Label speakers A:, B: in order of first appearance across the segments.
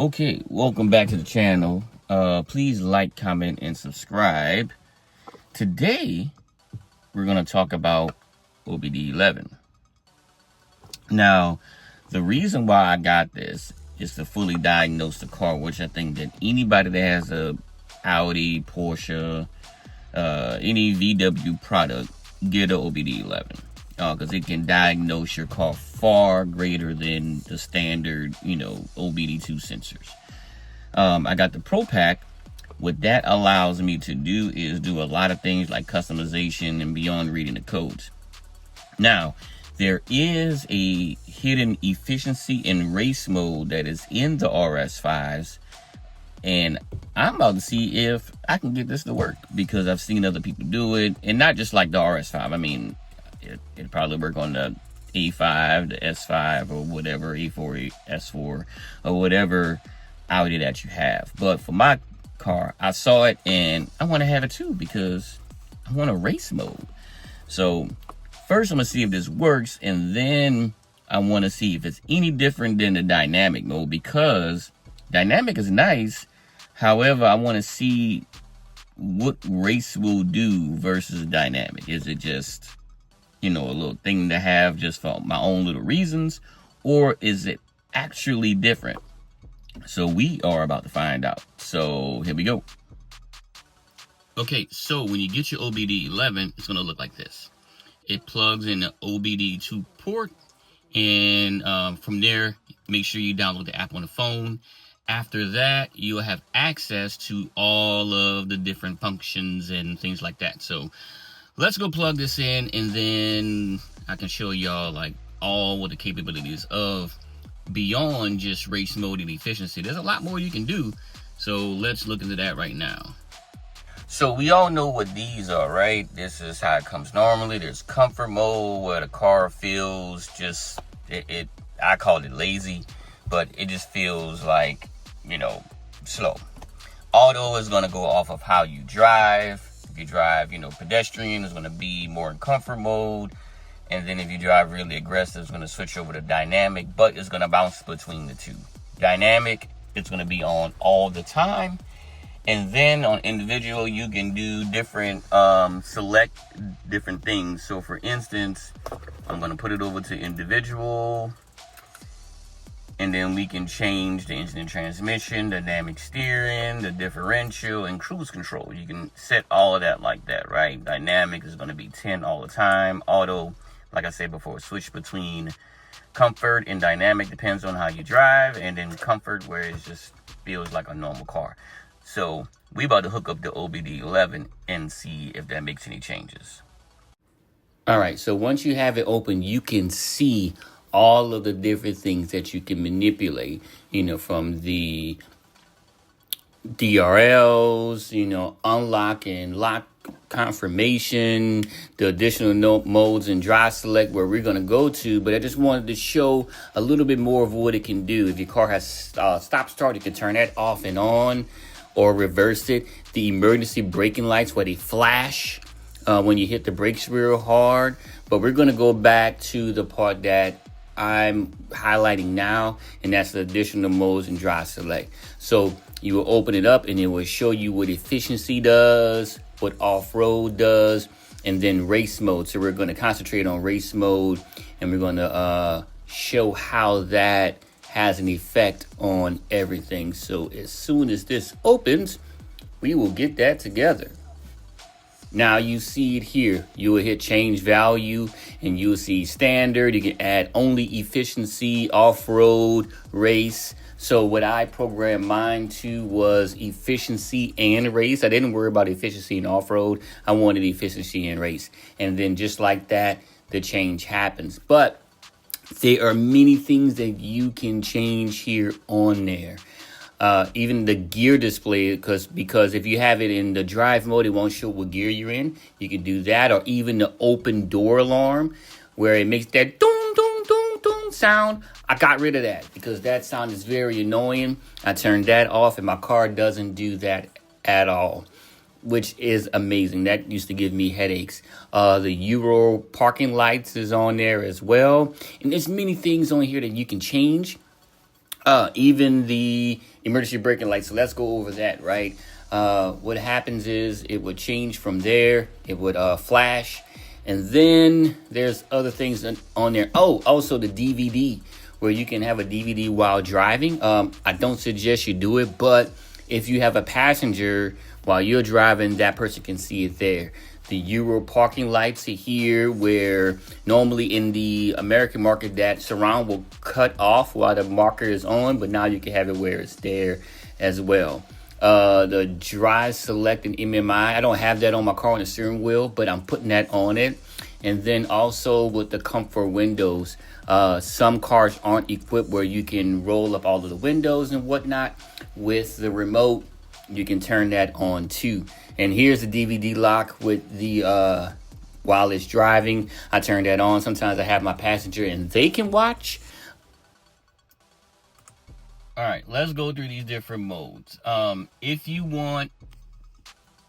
A: Okay, welcome back to the channel. Please like, comment, and subscribe. Today, we're going to talk about OBD11. Now, the reason why I got this is to fully diagnose the car, which I think that anybody that has a Audi, Porsche, any VW product, get an OBD11. Because it can diagnose your car far greater than the standard, OBD2 sensors. I got the Pro Pack. What that allows me to do is do a lot of things like customization and beyond reading the codes. Now, there is a hidden efficiency in race mode that is in the RS5s. And I'm about to see if I can get this to work, because I've seen other people do it. And not just like the RS5. I mean, it'd probably work on the A5, the S5, or whatever, A4, S4, or whatever Audi that you have. But for my car, I saw it and I want to have it too, because I want a race mode. So first I'm gonna see if this works, and then I want to see if it's any different than the dynamic mode, because dynamic is nice. However, I want to see what race will do versus dynamic. Is it just, a little thing to have just for my own little reasons, or is it actually different? So we are about to find out. So here we go. Okay, so when you get your OBD11, it's going to look like this. It plugs in the OBD2 port, and from there, make sure you download the app on the phone. After that, you'll have access to all of the different functions and things like that. So let's go plug this in, and then I can show y'all like all what the capabilities of beyond just race mode and efficiency. There's a lot more you can do. So let's look into that right now. So we all know what these are, right? This is how it comes normally. There's comfort mode, where the car feels just, I call it lazy, but it just feels like, slow. Auto is going to go off of how you drive. If you drive, pedestrian, it's going to be more in comfort mode. And then if you drive really aggressive, it's going to switch over to dynamic, but it's going to bounce between the two. Dynamic, it's going to be on all the time. And then on individual, you can do different, select different things. So for instance, I'm going to put it over to individual. And then we can change the engine and transmission, dynamic steering, the differential, and cruise control. You can set all of that like that, right? Dynamic is going to be 10 all the time. Auto, like I said before, switch between comfort and dynamic, depends on how you drive. And then comfort, where it just feels like a normal car. So we about to hook up the OBD11 and see if that makes any changes. All right, so once you have it open, you can see all of the different things that you can manipulate, from the DRLs, unlock and lock confirmation, the additional modes and drive select, where we're going to go to. But I just wanted to show a little bit more of what it can do. If your car has stop start, you can turn that off and on, or reverse it. The emergency braking lights, where they flash when you hit the brakes real hard. But we're going to go back to the part that I'm highlighting now, and that's the additional modes and drive select. So you will open it up and it will show you what efficiency does, what off-road does, and then race mode. So we're going to concentrate on race mode, and we're going to show how that has an effect on everything. So as soon as this opens, we will get that together. Now you see it here. You will hit change value, and you'll see standard. You can add only efficiency, off-road, race. So what I programmed mine to was efficiency and race. I didn't worry about efficiency and off-road. I wanted efficiency and race. And then just like that, the change happens. But there are many things that you can change here on there. Even the gear display, because if you have it in the drive mode, it won't show what gear you're in. You can do that, or even the open door alarm, where it makes that doom, doom, doom, doom sound. I got rid of that because that sound is very annoying. I turned that off, and my car doesn't do that at all, which is amazing. That used to give me headaches. The Euro parking lights is on there as well. And there's many things on here that you can change. Even the emergency braking lights. So let's go over that, right? What happens is it would change from there. It would flash. And then there's other things on there. Oh, also the DVD, where you can have a DVD while driving. I don't suggest you do it, but if you have a passenger while you're driving, that person can see it there. The Euro parking lights are here, where normally in the American market that surround will cut off while the marker is on, but now you can have it where it's there as well. The drive select and MMI, I don't have that on my car on the steering wheel, but I'm putting that on it. And then also with the comfort windows, some cars aren't equipped where you can roll up all of the windows and whatnot. With the remote, you can turn that on too. And here's the DVD lock with the while it's driving. I turn that on. Sometimes I have my passenger and they can watch. All right, let's go through these different modes. If you want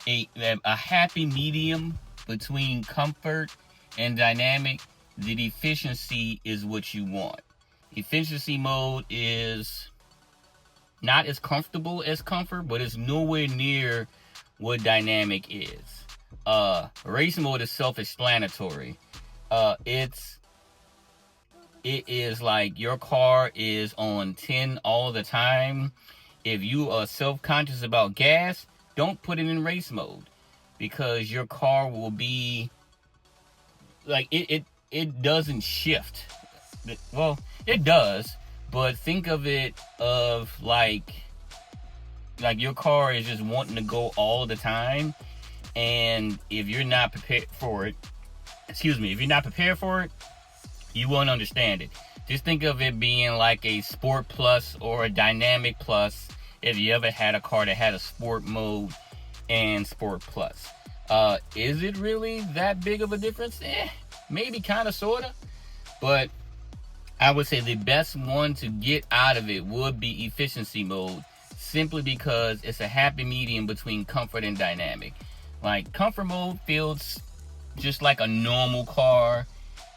A: a happy medium between comfort and dynamic, the efficiency is what you want. Efficiency mode is not as comfortable as comfort, but it's nowhere near what dynamic is. Race mode is self-explanatory. It is like your car is on 10 all the time. If you are self-conscious about gas, don't put it in race mode, because your car will be like it doesn't shift. Well, it does, but think of it of like your car is just wanting to go all the time, and if you're not prepared for it, if you're not prepared for it, you won't understand it. Just think of it being like a Sport Plus or a Dynamic Plus, if you ever had a car that had a Sport mode and Sport Plus. Is it really that big of a difference? Maybe, kind of, sort of. But I would say the best one to get out of it would be efficiency mode, simply because it's a happy medium between comfort and dynamic. Like, comfort mode feels just like a normal car.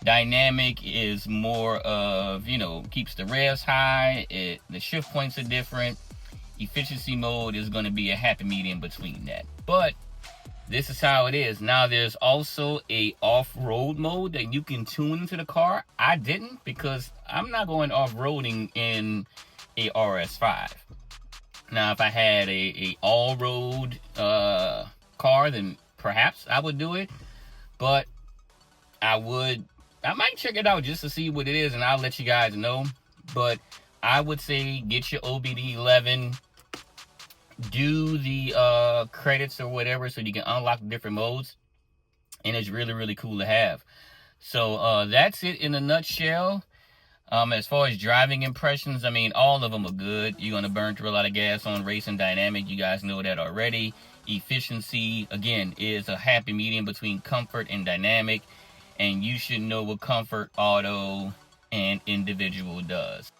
A: Dynamic is more of, keeps the revs high. The shift points are different. Efficiency mode is going to be a happy medium between that. But this is how it is. Now, there's also a off-road mode that you can tune into the car. I didn't, because I'm not going off-roading in a RS5. Now, if I had a all-road car, then perhaps I would do it. But I might check it out just to see what it is, and I'll let you guys know. But I would say get your OBD11, do the credits or whatever, so you can unlock the different modes, and it's really, really cool to have. So that's it in a nutshell. As far as driving impressions, I mean, all of them are good. You're going to burn through a lot of gas on race and dynamic. You guys know that already. Efficiency, again, is a happy medium between comfort and dynamic, and you should know what comfort, auto, and individual does.